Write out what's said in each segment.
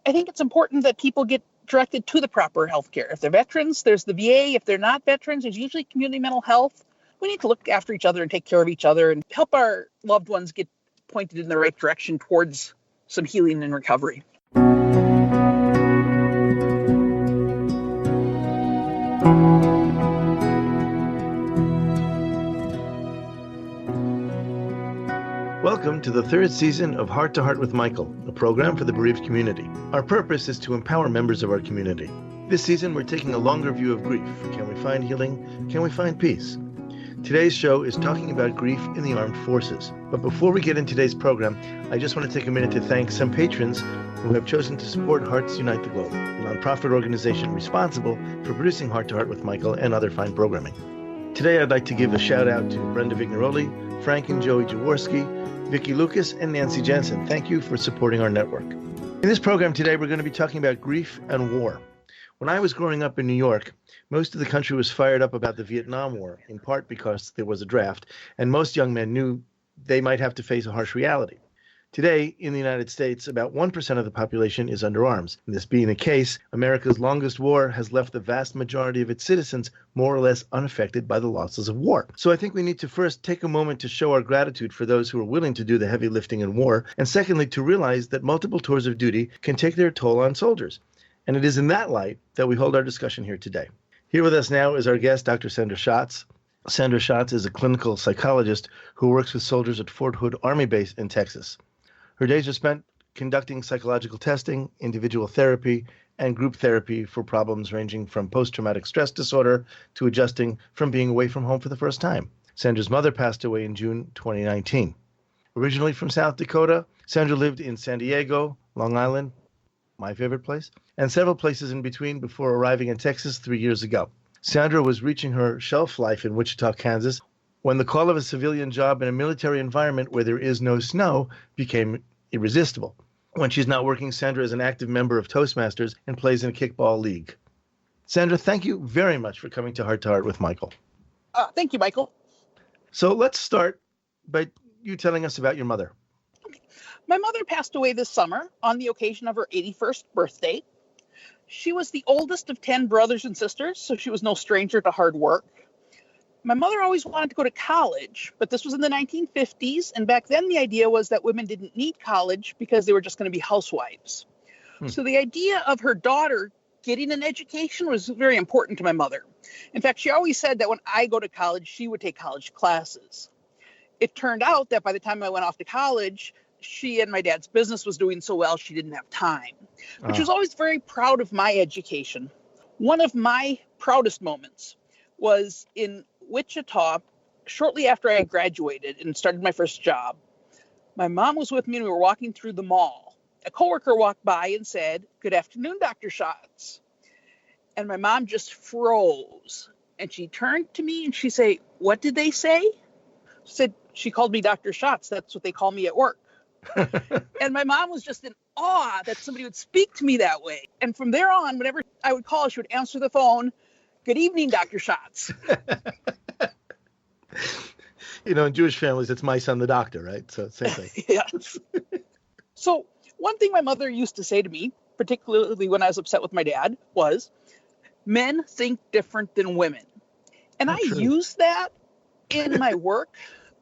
I think it's important that people get directed to the proper health care. If they're veterans, there's the VA. If they're not veterans, there's usually community mental health. We need to look after each other and take care of each other and help our loved ones get pointed in the right direction towards some healing and recovery. Welcome to the third season of Heart to Heart with Michael, a program for the bereaved community. Our purpose is to empower members of our community. This season, we're taking a longer view of grief. Can we find healing? Can we find peace? Today's show is talking about grief in the armed forces. But before we get into today's program, I just want to take a minute to thank some patrons who have chosen to support Hearts Unite the Globe, a nonprofit organization responsible for producing Heart to Heart with Michael and other fine programming. Today, I'd like to give a shout out to Brenda Vignaroli, Frank and Joey Jaworski, Vicki Lucas, and Nancy Jensen. Thank you for supporting our network. In this program today, we're going to be talking about grief and war. When I was growing up in New York, most of the country was fired up about the Vietnam War, in part because there was a draft, and most young men knew they might have to face a harsh reality. Today, in the United States, about 1% of the population is under arms. And this being the case, America's longest war has left the vast majority of its citizens more or less unaffected by the losses of war. So I think we need to first take a moment to show our gratitude for those who are willing to do the heavy lifting in war, and secondly, to realize that multiple tours of duty can take their toll on soldiers. And it is in that light that we hold our discussion here today. Here with us now is our guest, Dr. Sandra Schatz. Sandra Schatz is a clinical psychologist who works with soldiers at Fort Hood Army Base in Texas. Her days are spent conducting psychological testing, individual therapy, and group therapy for problems ranging from post-traumatic stress disorder to adjusting from being away from home for the first time. Sandra's mother passed away in June 2019. Originally from South Dakota, Sandra lived in San Diego, Long Island, my favorite place, and several places in between before arriving in Texas 3 years ago. Sandra was reaching her shelf life in Wichita, Kansas, when the call of a civilian job in a military environment where there is no snow became irresistible. When she's not working, Sandra is an active member of Toastmasters and plays in a kickball league. Sandra, thank you very much for coming to Heart with Michael. Thank you, Michael. So let's start by you telling us about your mother. My mother passed away this summer on the occasion of her 81st birthday. She was the oldest of 10 brothers and sisters, so she was no stranger to hard work. My mother always wanted to go to college, but this was in the 1950s, and back then the idea was that women didn't need college because they were just going to be housewives. So the idea of her daughter getting an education was very important to my mother. In fact, she always said that when I go to college, she would take college classes. It turned out that by the time I went off to college, she and my dad's business was doing so well, she didn't have time. But she was always very proud of my education. One of my proudest moments was in Wichita, shortly after I graduated and started my first job. My mom was with me and we were walking through the mall. A coworker walked by and said, "Good afternoon, Dr. Schatz." And my mom just froze. And she turned to me and she said, "What did they say?" She called me Dr. Schatz. That's what they call me at work. And my mom was just in awe that somebody would speak to me that way. And from there on, whenever I would call, she would answer the phone, "Good evening, Dr. Schatz." You know, in Jewish families, it's my son, the doctor, right? So same thing. Yes. So one thing my mother used to say to me, particularly when I was upset with my dad, was, "Men think different than women." And I use that in my work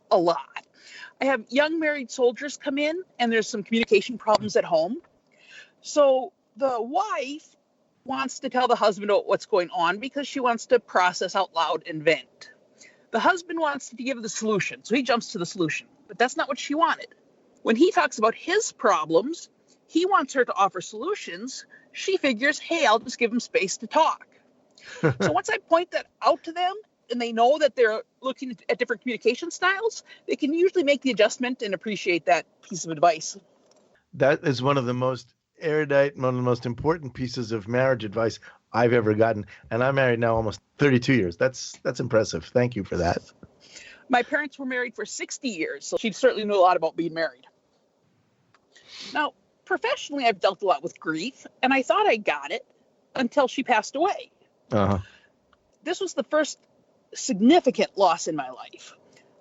a lot. I have young married soldiers come in and there's some communication problems at home. So the wife wants to tell the husband what's going on because she wants to process out loud and vent. The husband wants to give the solution, so he jumps to the solution, but that's not what she wanted. When he talks about his problems, he wants her to offer solutions. She figures, hey, I'll just give him space to talk. So once I point that out to them and they know that they're looking at different communication styles, they can usually make the adjustment and appreciate that piece of advice. That is one of the most erudite, one of the most important pieces of marriage advice I've ever gotten. And I'm married now almost 32 years. That's impressive. Thank you for that. My parents were married for 60 years, so she certainly knew a lot about being married. Now, professionally, I've dealt a lot with grief, and I thought I got it until she passed away. This was the first significant loss in my life.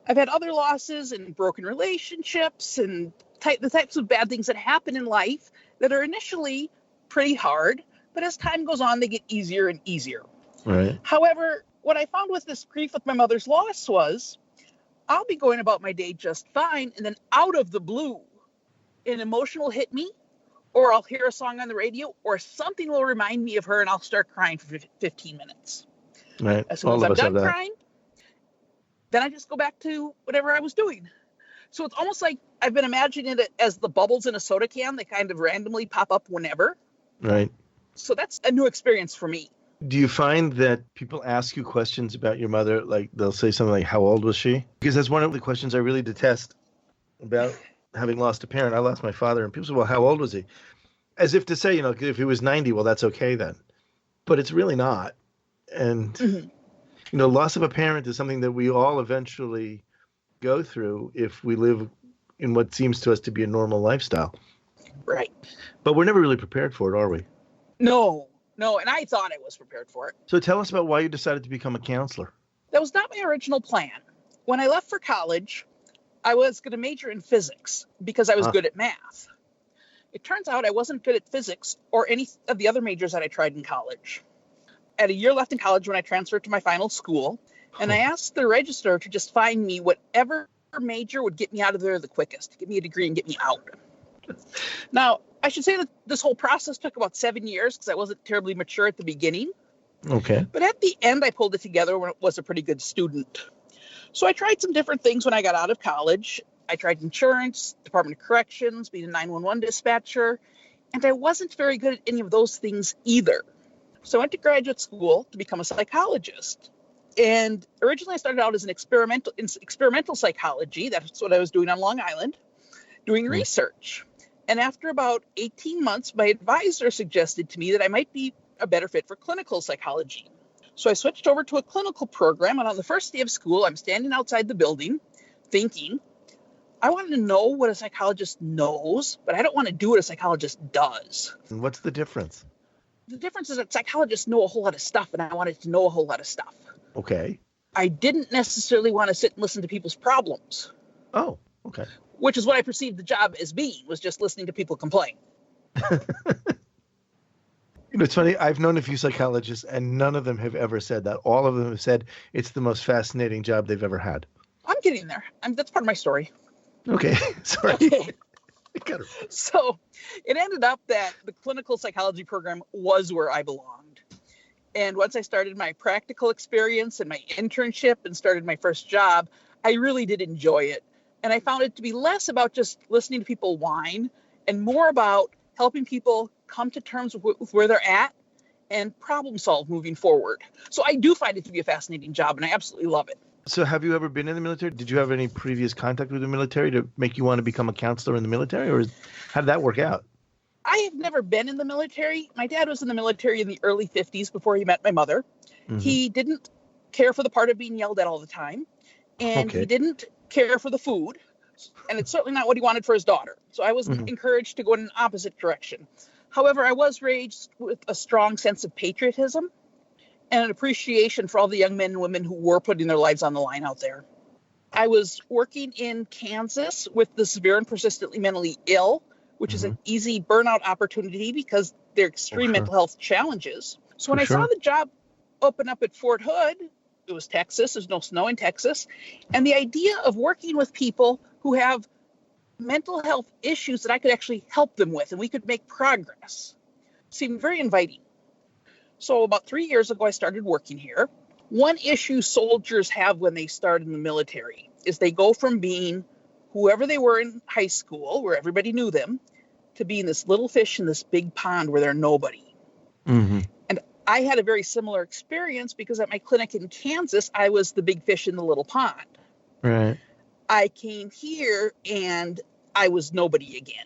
I've had other losses and broken relationships and the types of bad things that happen in life that are initially pretty hard, but as time goes on, they get easier and easier. Right. However, what I found with this grief with my mother's loss was I'll be going about my day just fine, and then out of the blue, an emotion will hit me, or I'll hear a song on the radio, or something will remind me of her, and I'll start crying for 15 minutes. Right. As soon as I'm done crying, then I just go back to whatever I was doing. So it's almost like I've been imagining it as the bubbles in a soda can. They kind of randomly pop up whenever. Right. So that's a new experience for me. Do you find that people ask you questions about your mother? Like they'll say something like, how old was she? Because that's one of the questions I really detest about having lost a parent. I lost my father, and people say, well, how old was he? As if to say, if he was 90, well, that's okay then. But it's really not. And, loss of a parent is something that we all eventually go through if we live in what seems to us to be a normal lifestyle. Right. But we're never really prepared for it, are we? No, and I thought I was prepared for it. So tell us about why you decided to become a counselor. That was not my original plan. When I left for college, I was going to major in physics because I was good at math. It turns out I wasn't good at physics or any of the other majors that I tried in college. I had a year left in college when I transferred to my final school, and I asked the registrar to just find me whatever major would get me out of there the quickest, get me a degree and get me out. Now, I should say that this whole process took about 7 years because I wasn't terribly mature at the beginning. Okay. But at the end, I pulled it together when I was a pretty good student. So I tried some different things when I got out of college. I tried insurance, Department of Corrections, being a 911 dispatcher, and I wasn't very good at any of those things either. So I went to graduate school to become a psychologist. And originally I started out as in experimental psychology. That's what I was doing on Long Island, doing research. And after about 18 months, my advisor suggested to me that I might be a better fit for clinical psychology. So I switched over to a clinical program. And on the first day of school, I'm standing outside the building thinking, I want to know what a psychologist knows, but I don't want to do what a psychologist does. And what's the difference? The difference is that psychologists know a whole lot of stuff, and I wanted to know a whole lot of stuff. Okay. I didn't necessarily want to sit and listen to people's problems. Oh, okay. Which is what I perceived the job as being, was just listening to people complain. It's funny. I've known a few psychologists, and none of them have ever said that. All of them have said it's the most fascinating job they've ever had. I'm getting there. That's part of my story. Okay. Sorry. Okay. So it ended up that the clinical psychology program was where I belonged. And once I started my practical experience and my internship and started my first job, I really did enjoy it. And I found it to be less about just listening to people whine and more about helping people come to terms with where they're at and problem solve moving forward. So I do find it to be a fascinating job, and I absolutely love it. So have you ever been in the military? Did you have any previous contact with the military to make you want to become a counselor in the military, or how did that work out? I have never been in the military. My dad was in the military in the early 50s before he met my mother. Mm-hmm. He didn't care for the part of being yelled at all the time, and he didn't care for the food, and it's certainly not what he wanted for his daughter. So I was encouraged to go in an opposite direction. However, I was raised with a strong sense of patriotism and an appreciation for all the young men and women who were putting their lives on the line out there. I was working in Kansas with the severe and persistently mentally ill, which is an easy burnout opportunity because they're extreme mental health challenges. So when I saw the job open up at Fort Hood, it was Texas, there's no snow in Texas, and the idea of working with people who have mental health issues that I could actually help them with and we could make progress seemed very inviting. So about 3 years ago, I started working here. One issue soldiers have when they start in the military is they go from being whoever they were in high school, where everybody knew them, to being this little fish in this big pond where they're nobody. Mm-hmm. And I had a very similar experience because at my clinic in Kansas, I was the big fish in the little pond. Right. I came here and I was nobody again.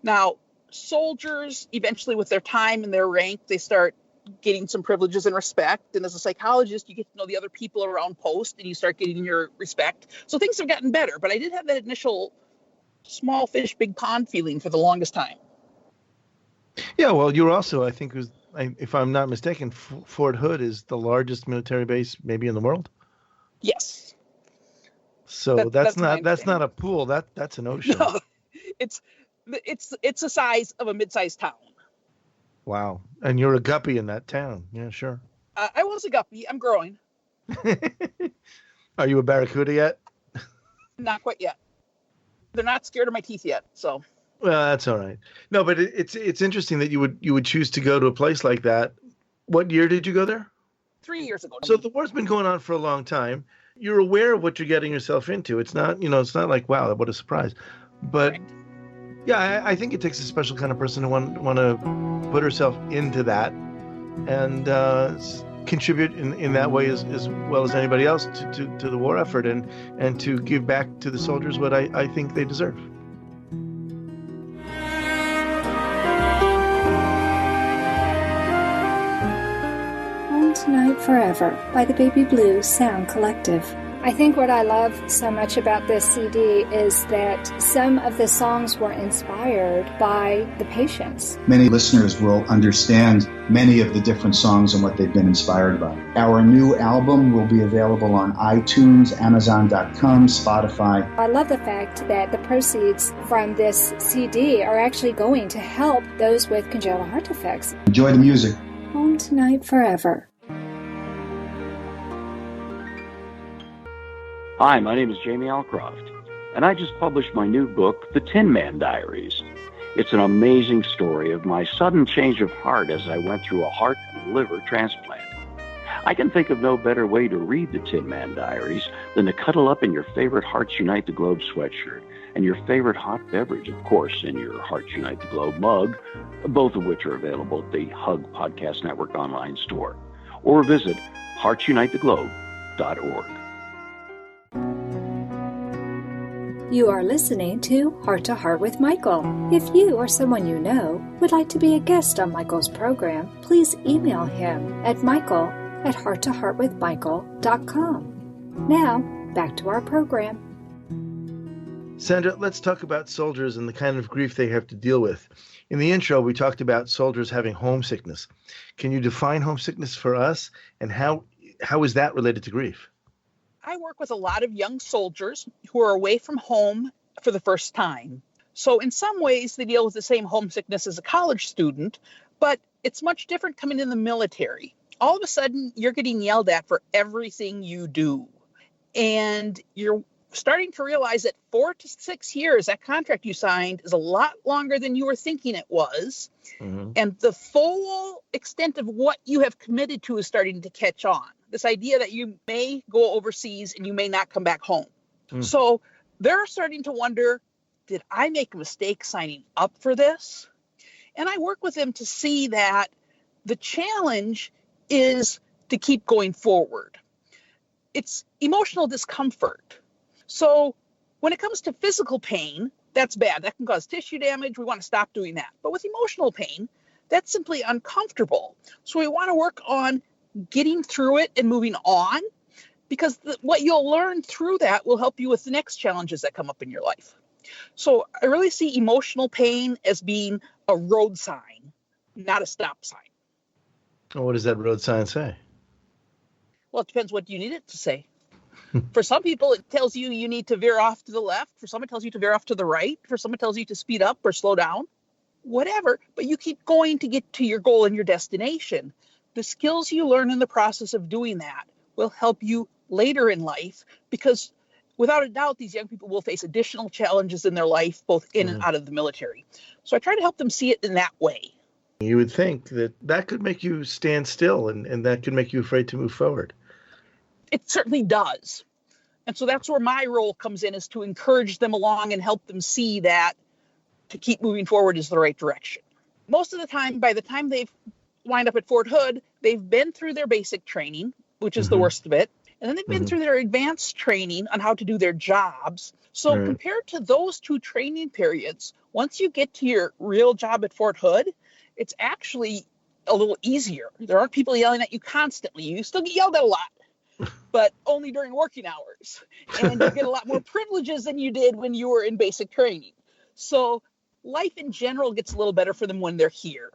Now, soldiers, eventually with their time and their rank, they start getting some privileges and respect. And as a psychologist, you get to know the other people around post and you start getting your respect. So things have gotten better, but I did have that initial small fish, big pond feeling for the longest time. Yeah, well, you're also, I think, if I'm not mistaken, Fort Hood is the largest military base maybe in the world. Yes. So that's not a pool. That's an ocean. No, it's the size of a mid-sized town. Wow. And you're a guppy in that town. Yeah, sure. I was a guppy. I'm growing. Are you a barracuda yet? Not quite yet. They're not scared of my teeth yet, so. Well, that's all right. No, but it's interesting that you would choose to go to a place like that. What year did you go there? 3 years ago. So the war's been going on for a long time. You're aware of what you're getting yourself into. It's not, it's not like, wow, what a surprise. But Correct. yeah, I think it takes a special kind of person to want to put herself into that and contribute in that way as well as anybody else to the war effort and to give back to the soldiers what I think they deserve. Home Tonight Forever by the Baby Blue Sound Collective. I think what I love so much about this CD is that some of the songs were inspired by the patients. Many listeners will understand many of the different songs and what they've been inspired by. Our new album will be available on iTunes, Amazon.com, Spotify. I love the fact that the proceeds from this CD are actually going to help those with congenital heart defects. Enjoy the music. Home Tonight Forever. Hi, my name is Jamie Alcroft, and I just published my new book, The Tin Man Diaries. It's an amazing story of my sudden change of heart as I went through a heart and liver transplant. I can think of no better way to read The Tin Man Diaries than to cuddle up in your favorite Hearts Unite the Globe sweatshirt and your favorite hot beverage, of course, in your Hearts Unite the Globe mug, both of which are available at the Hug Podcast Network online store, or visit heartsunitetheglobe.org. You are listening to Heart to Heart with Michael. If you or someone you know would like to be a guest on Michael's program, please email him at michael@hearttoheartwithmichael.com. Now, back to our program. Sandra, let's talk about soldiers and the kind of grief they have to deal with. In the intro, we talked about soldiers having homesickness. Can you define homesickness for us, and how is that related to grief? I work with a lot of young soldiers who are away from home for the first time. So in some ways, they deal with the same homesickness as a college student, but it's much different coming in the military. All of a sudden, you're getting yelled at for everything you do. And you're starting to realize that 4 to 6 years, that contract you signed is a lot longer than you were thinking it was. Mm-hmm. And the full extent of what you have committed to is starting to catch on. This idea that you may go overseas and you may not come back home. Mm. So they're starting to wonder, did I make a mistake signing up for this? And I work with them to see that the challenge is to keep going forward. It's emotional discomfort. So when it comes to physical pain, that's bad. That can cause tissue damage. We want to stop doing that. But with emotional pain, that's simply uncomfortable. So we want to work on getting through it and moving on, because what you'll learn through that will help you with the next challenges that come up in your life. So I really see emotional pain as being a road sign, not a stop sign. Well, what does that road sign say? Well, it depends what you need it to say. For some people, it tells you you need to veer off to the left. For some, it tells you to veer off to the right. For some, it tells you to speed up or slow down, whatever. But you keep going to get to your goal and your destination. The skills you learn in the process of doing that will help you later in life, because without a doubt, these young people will face additional challenges in their life, both in and out of the military. So I try to help them see it in that way. You would think that could make you stand still and that could make you afraid to move forward. It certainly does. And so that's where my role comes in, is to encourage them along and help them see that to keep moving forward is the right direction. Most of the time, by the time they've wind up at Fort Hood, they've been through their basic training, which is the worst of it. And then they've been through their advanced training on how to do their jobs. So compared to those two training periods, once you get to your real job at Fort Hood, it's actually a little easier. There aren't people yelling at you constantly. You still get yelled at a lot, but only during working hours. And you get a lot more privileges than you did when you were in basic training. So life in general gets a little better for them when they're here.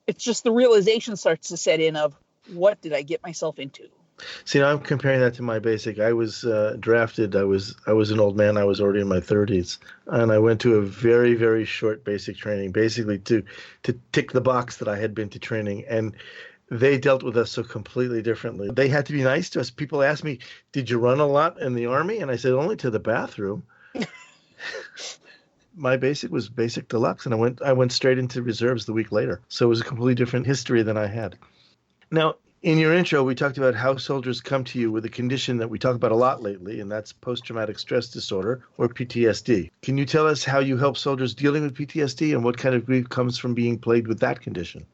It's just the realization starts to set in of, what did I get myself into? See, now I'm comparing that to my basic. I was drafted. I was an old man. I was already in my 30s, and I went to a very, very short basic training, basically to tick the box that I had been to training. And they dealt with us so completely differently. They had to be nice to us. People asked me, "Did you run a lot in the Army?" And I said, "Only to the bathroom." My basic was basic deluxe, and I went straight into reserves the week later. So it was a completely different history than I had. Now, in your intro, we talked about how soldiers come to you with a condition that we talk about a lot lately, and that's post-traumatic stress disorder, or PTSD. Can you tell us how you help soldiers dealing with PTSD and what kind of grief comes from being plagued with that condition?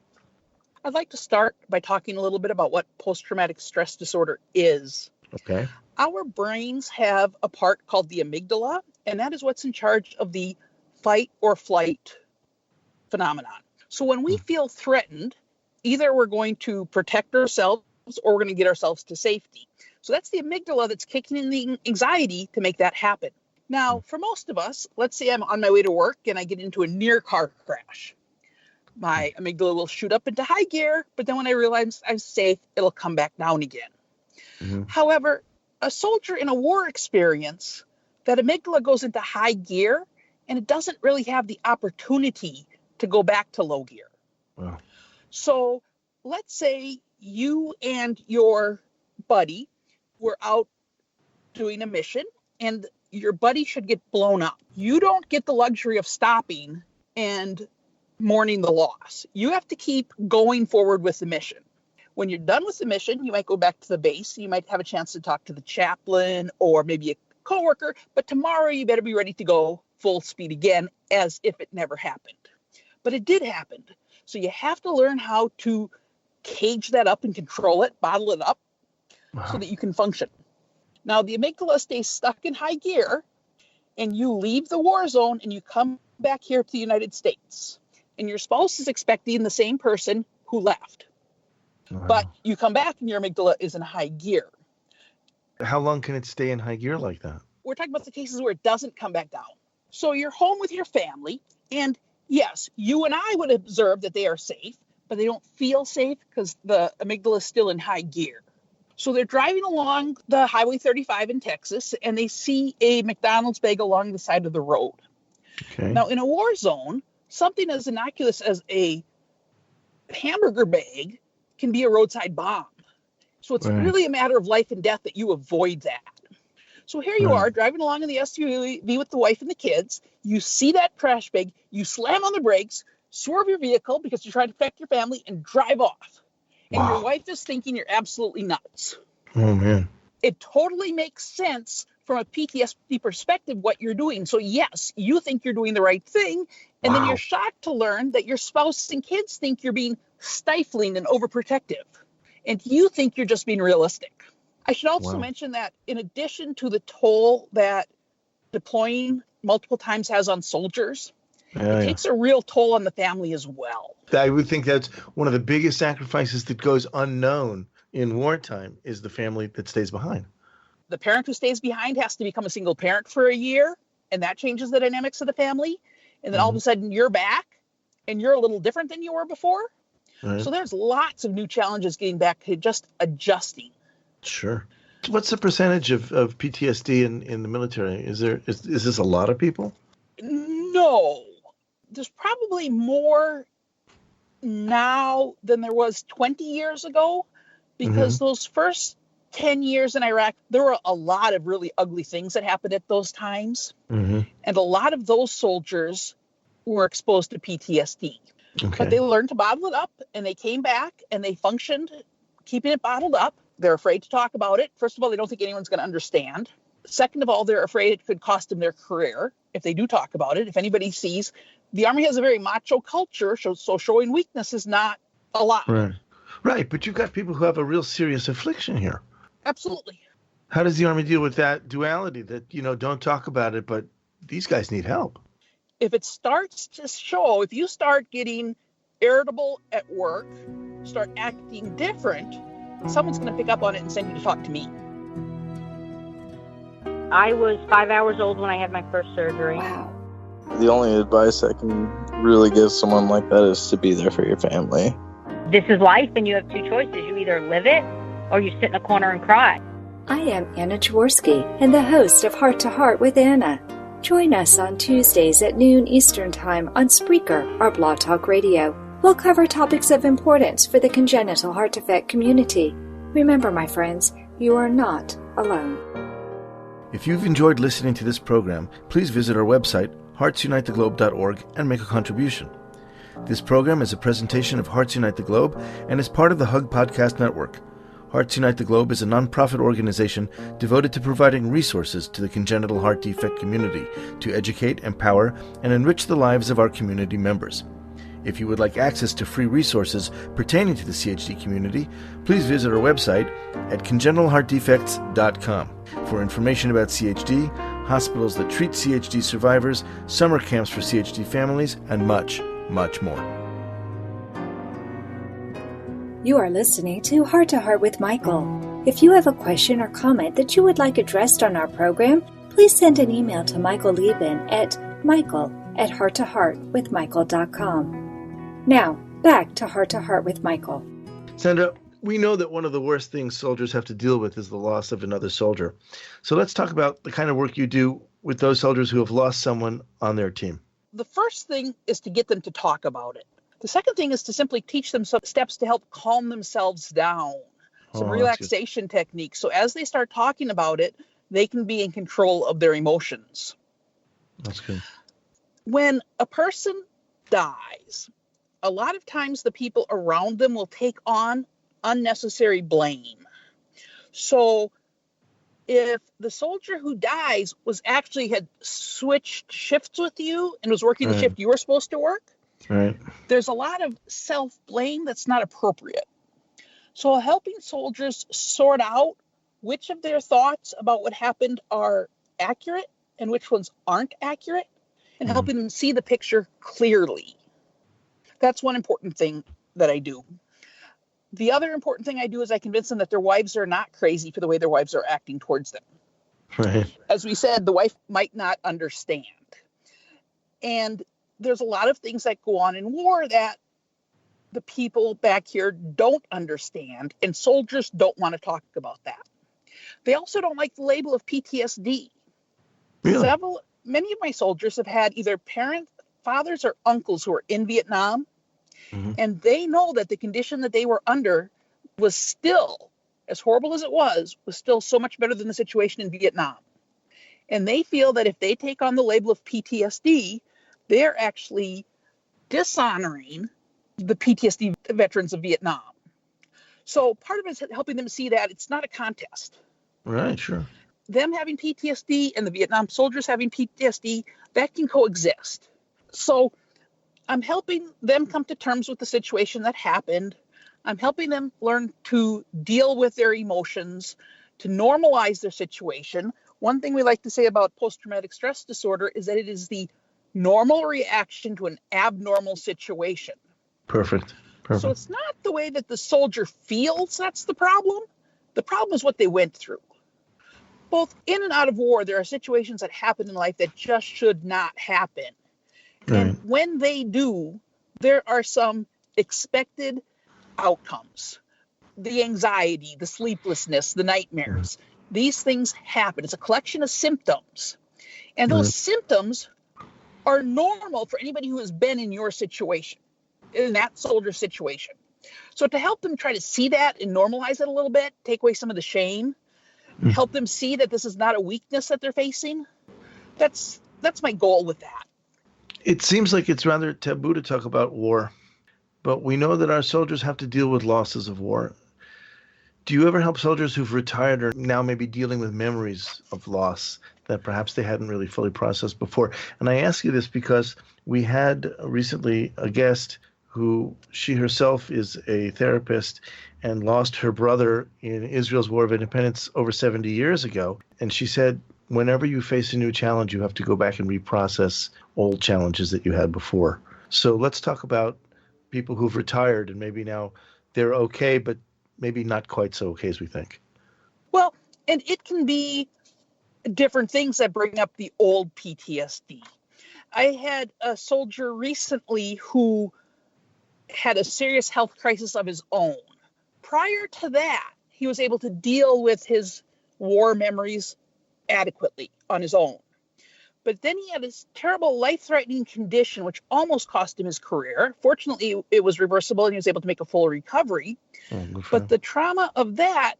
I'd like to start by talking a little bit about what post-traumatic stress disorder is. Okay. Our brains have a part called the amygdala, and that is what's in charge of the fight or flight phenomenon. So when we feel threatened, either we're going to protect ourselves or we're going to get ourselves to safety. So that's the amygdala that's kicking in the anxiety to make that happen. Now, for most of us, let's say I'm on my way to work and I get into a near car crash. My amygdala will shoot up into high gear, but then when I realize I'm safe, it'll come back down again. Mm-hmm. However, a soldier in a war experience, that amygdala goes into high gear and it doesn't really have the opportunity to go back to low gear. Wow. So let's say you and your buddy were out doing a mission and your buddy should get blown up. You don't get the luxury of stopping and mourning the loss. You have to keep going forward with the mission. When you're done with the mission, you might go back to the base. You might have a chance to talk to the chaplain or maybe a coworker, but tomorrow you better be ready to go full speed again as if it never happened. But it did happen. So you have to learn how to cage that up and control it, bottle it up, so that you can function. Now, the amygdala stays stuck in high gear, and you leave the war zone and you come back here to the United States. And your spouse is expecting the same person who left. Wow. But you come back and your amygdala is in high gear. How long can it stay in high gear like that? We're talking about the cases where it doesn't come back down. So you're home with your family, and yes, you and I would observe that they are safe, but they don't feel safe because the amygdala is still in high gear. So they're driving along the Highway 35 in Texas, and they see a McDonald's bag along the side of the road. Okay. Now, in a war zone, something as innocuous as a hamburger bag can be a roadside bomb. So it's really a matter of life and death that you avoid that. So here you are driving along in the SUV with the wife and the kids. You see that trash bag, you slam on the brakes, swerve your vehicle because you're trying to protect your family, and drive off. And your wife is thinking you're absolutely nuts. Oh, man. It totally makes sense from a PTSD perspective what you're doing. So yes, you think you're doing the right thing, and then you're shocked to learn that your spouse and kids think you're being stifling and overprotective, and you think you're just being realistic. I should also mention that in addition to the toll that deploying multiple times has on soldiers, it takes a real toll on the family as well. I would think that's one of the biggest sacrifices that goes unknown in wartime is the family that stays behind. The parent who stays behind has to become a single parent for a year, and that changes the dynamics of the family. And then all of a sudden you're back and you're a little different than you were before. Right. So there's lots of new challenges getting back to just adjusting. Sure. What's the percentage of PTSD in the military? Is this a lot of people? No. There's probably more now than there was 20 years ago, because those first 10 years in Iraq, there were a lot of really ugly things that happened at those times. And a lot of those soldiers were exposed to PTSD. Okay. But they learned to bottle it up, and they came back and they functioned keeping it bottled up. They're afraid to talk about it. First of all, they don't think anyone's going to understand. Second of all, they're afraid it could cost them their career if they do talk about it. If anybody sees, the Army has a very macho culture, so showing weakness is not allowed. Right, but you've got people who have a real serious affliction here. Absolutely. How does the Army deal with that duality that, don't talk about it, but these guys need help? If it starts to show, if you start getting irritable at work, start acting different, someone's going to pick up on it and send you to talk to me. I was 5 hours old when I had my first surgery. Wow. The only advice I can really give someone like that is to be there for your family. This is life, and you have two choices. You either live it or you sit in a corner and cry. I am Anna Jaworski and the host of Heart to Heart with Anna. Join us on Tuesdays at noon Eastern Time on Spreaker or Blog Talk Radio. We'll cover topics of importance for the congenital heart defect community. Remember, my friends, you are not alone. If you've enjoyed listening to this program, please visit our website, heartsunitetheglobe.org, and make a contribution. This program is a presentation of Hearts Unite the Globe and is part of the Hug Podcast Network. Hearts Unite the Globe is a nonprofit organization devoted to providing resources to the congenital heart defect community to educate, empower, and enrich the lives of our community members. If you would like access to free resources pertaining to the CHD community, please visit our website at congenitalheartdefects.com for information about CHD, hospitals that treat CHD survivors, summer camps for CHD families, and much, much more. You are listening to Heart to Heart with Michael. If you have a question or comment that you would like addressed on our program, please send an email to Michael Lieben at michael@hearttoheartwithmichael.com. Now, back to Heart with Michael. Sandra, we know that one of the worst things soldiers have to deal with is the loss of another soldier. So let's talk about the kind of work you do with those soldiers who have lost someone on their team. The first thing is to get them to talk about it. The second thing is to simply teach them some steps to help calm themselves down, some relaxation techniques. So as they start talking about it, they can be in control of their emotions. That's good. When a person dies, a lot of times the people around them will take on unnecessary blame. So if the soldier who dies had switched shifts with you and was working the shift you were supposed to work, there's a lot of self-blame that's not appropriate. So helping soldiers sort out which of their thoughts about what happened are accurate and which ones aren't accurate, and helping them see the picture clearly. That's one important thing that I do. The other important thing I do is I convince them that their wives are not crazy for the way their wives are acting towards them. Right. As we said, the wife might not understand. And there's a lot of things that go on in war that the people back here don't understand, and soldiers don't want to talk about that. They also don't like the label of PTSD. Really? Many of my soldiers have had either fathers or uncles who are in Vietnam, and they know that the condition that they were under was still, as horrible as it was still so much better than the situation in Vietnam. And they feel that if they take on the label of PTSD, they're actually dishonoring the PTSD veterans of Vietnam. So part of it is helping them see that it's not a contest. Right, sure. Them having PTSD and the Vietnam soldiers having PTSD, that can coexist. So I'm helping them come to terms with the situation that happened. I'm helping them learn to deal with their emotions, to normalize their situation. One thing we like to say about post-traumatic stress disorder is that it is the normal reaction to an abnormal situation. Perfect. So it's not the way that the soldier feels that's the problem. The problem is what they went through. Both in and out of war, there are situations that happen in life that just should not happen. And when they do, there are some expected outcomes. The anxiety, the sleeplessness, the nightmares. These things happen. It's a collection of symptoms. And those symptoms are normal for anybody who has been in your situation, in that soldier situation. So to help them try to see that and normalize it a little bit, take away some of the shame, help them see that this is not a weakness that they're facing, that's my goal with that. It seems like it's rather taboo to talk about war, but we know that our soldiers have to deal with losses of war. Do you ever help soldiers who've retired or now maybe dealing with memories of loss that perhaps they hadn't really fully processed before? And I ask you this because we had recently a guest who she herself is a therapist and lost her brother in Israel's War of Independence over 70 years ago. And she said, whenever you face a new challenge, you have to go back and reprocess old challenges that you had before. So let's talk about people who've retired and maybe now they're okay, but maybe not quite so okay as we think. Well, and it can be different things that bring up the old PTSD. I had a soldier recently who had a serious health crisis of his own. Prior to that, he was able to deal with his war memories adequately on his own. But then he had this terrible life-threatening condition, which almost cost him his career. Fortunately, it was reversible and he was able to make a full recovery. But the trauma of that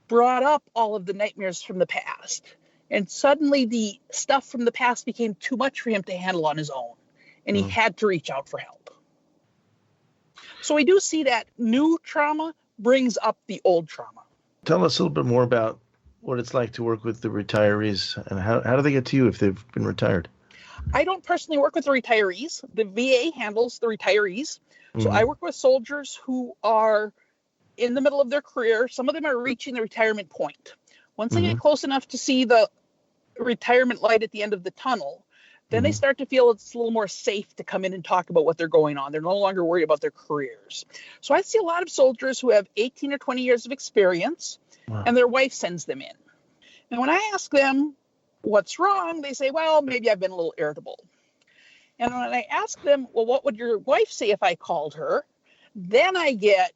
brought up all of the nightmares from the past. And suddenly the stuff from the past became too much for him to handle on his own. And he had to reach out for help. So we do see that new trauma brings up the old trauma. Tell us a little bit more about what it's like to work with the retirees, and how do they get to you if they've been retired? I don't personally work with the retirees. The VA handles the retirees. So I work with soldiers who are in the middle of their career. Some of them are reaching the retirement point. Once they get close enough to see the retirement light at the end of the tunnel, then they start to feel it's a little more safe to come in and talk about what they're going on. They're no longer worried about their careers. So I see a lot of soldiers who have 18 or 20 years of experience, and their wife sends them in. And when I ask them what's wrong, they say, well, maybe I've been a little irritable. And when I ask them, well, what would your wife say if I called her? Then I get,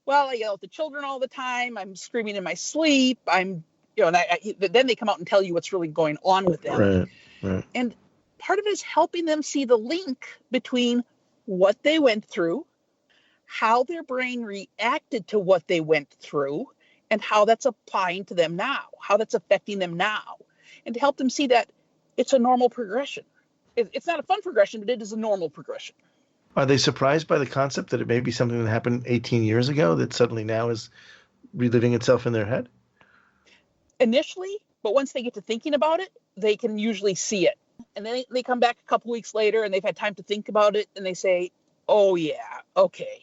well, I yell at the children all the time. I'm screaming in my sleep. Then they come out and tell you what's really going on with them. Right. And part of it is helping them see the link between what they went through, how their brain reacted to what they went through, and how that's applying to them now, how that's affecting them now, and to help them see that it's a normal progression. It's not a fun progression, but it is a normal progression. Are they surprised by the concept that it may be something that happened 18 years ago that suddenly now is reliving itself in their head? Initially, but once they get to thinking about it, they can usually see it. And then they come back a couple weeks later and they've had time to think about it and they say, oh yeah, okay.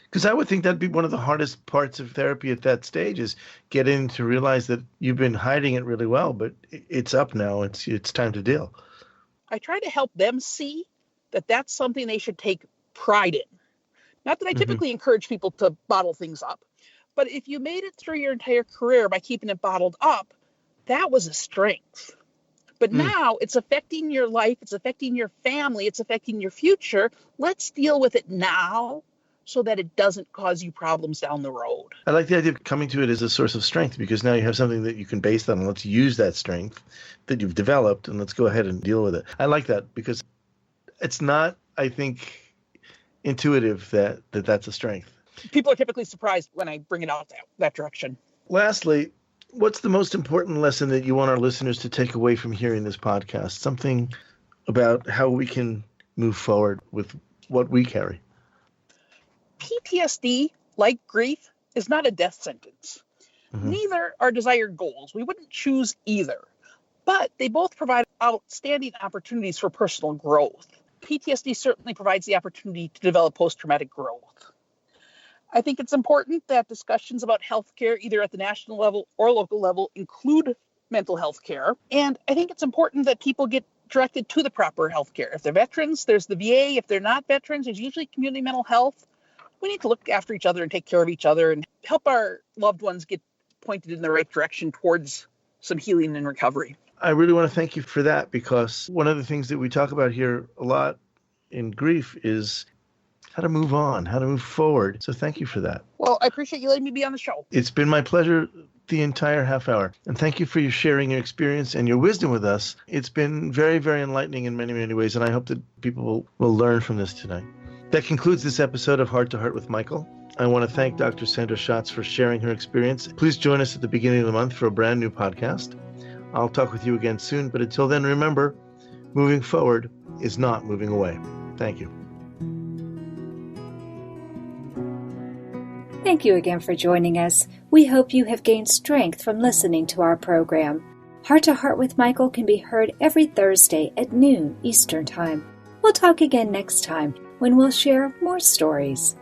Because I would think that'd be one of the hardest parts of therapy at that stage, is getting to realize that you've been hiding it really well, but it's up now. It's time to deal. I try to help them see that that's something they should take pride in. Not that I typically encourage people to bottle things up, but if you made it through your entire career by keeping it bottled up, that was a strength. But now it's affecting your life, it's affecting your family, it's affecting your future. Let's deal with it now so that it doesn't cause you problems down the road. I like the idea of coming to it as a source of strength, because now you have something that you can base that on. Let's use that strength that you've developed and let's go ahead and deal with it. I like that because it's not, I think, intuitive that that's a strength. People are typically surprised when I bring it out that direction. Lastly, what's the most important lesson that you want our listeners to take away from hearing this podcast? Something about how we can move forward with what we carry. PTSD, like grief, is not a death sentence. Neither are desired goals. We wouldn't choose either. But they both provide outstanding opportunities for personal growth. PTSD certainly provides the opportunity to develop post-traumatic growth. I think it's important that discussions about healthcare, either at the national level or local level, include mental health care. And I think it's important that people get directed to the proper healthcare. If they're veterans, there's the VA. If they're not veterans, there's usually community mental health. We need to look after each other and take care of each other and help our loved ones get pointed in the right direction towards some healing and recovery. I really want to thank you for that, because one of the things that we talk about here a lot in grief is how to move on, how to move forward. So thank you for that. Well, I appreciate you letting me be on the show. It's been my pleasure the entire half hour. And thank you for your sharing your experience and your wisdom with us. It's been very, very enlightening in many, many ways. And I hope that people will learn from this tonight. That concludes this episode of Heart to Heart with Michael. I want to thank Dr. Sandra Schatz for sharing her experience. Please join us at the beginning of the month for a brand new podcast. I'll talk with you again soon, but until then, remember, moving forward is not moving away. Thank you. Thank you again for joining us. We hope you have gained strength from listening to our program. Heart to Heart with Michael can be heard every Thursday at noon Eastern Time. We'll talk again next time when we'll share more stories.